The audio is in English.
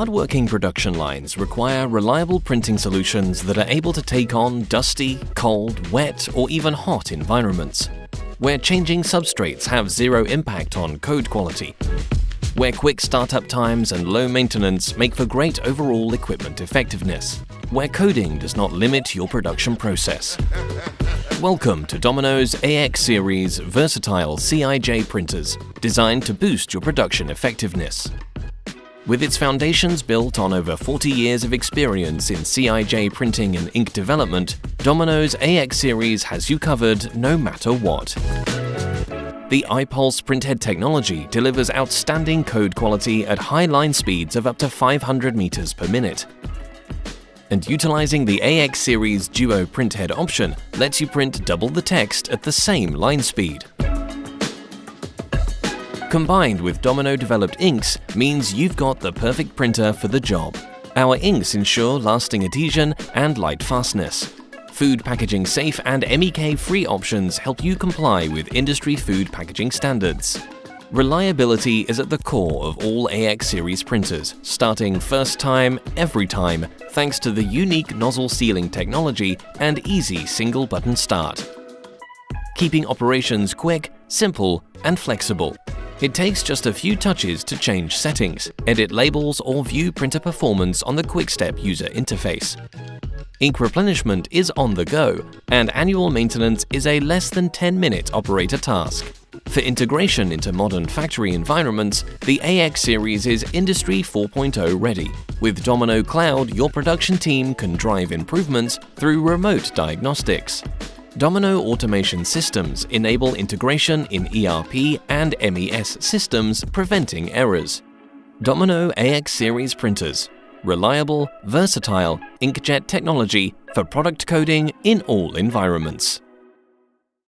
Hard-working production lines require reliable printing solutions that are able to take on dusty, cold, wet, or even hot environments, where changing substrates have zero impact on code quality, where quick startup times and low maintenance make for great overall equipment effectiveness, where coding does not limit your production process. Welcome to Domino's AX Series versatile CIJ printers, designed to boost your production effectiveness. With its foundations built on over 40 years of experience in CIJ printing and ink development, Domino's AX Series has you covered no matter what. The iPulse printhead technology delivers outstanding code quality at high line speeds of up to 500 meters per minute. And utilizing the AX Series Duo printhead option lets you print double the text at the same line speed. Combined with Domino-developed inks means you've got the perfect printer for the job. Our inks ensure lasting adhesion and light fastness. Food packaging safe and MEK-free options help you comply with industry food packaging standards. Reliability is at the core of all AX Series printers, starting first time, every time, thanks to the unique nozzle sealing technology and easy single-button start. Keeping operations quick, simple, and flexible. It takes just a few touches to change settings, edit labels, or view printer performance on the QuickStep user interface. Ink replenishment is on the go, and annual maintenance is a less than 10-minute operator task. For integration into modern factory environments, the AX Series is Industry 4.0 ready. With Domino Cloud, your production team can drive improvements through remote diagnostics. Domino automation systems enable integration in ERP and MES systems, preventing errors. Domino AX Series printers. Reliable, versatile inkjet technology for product coding in all environments.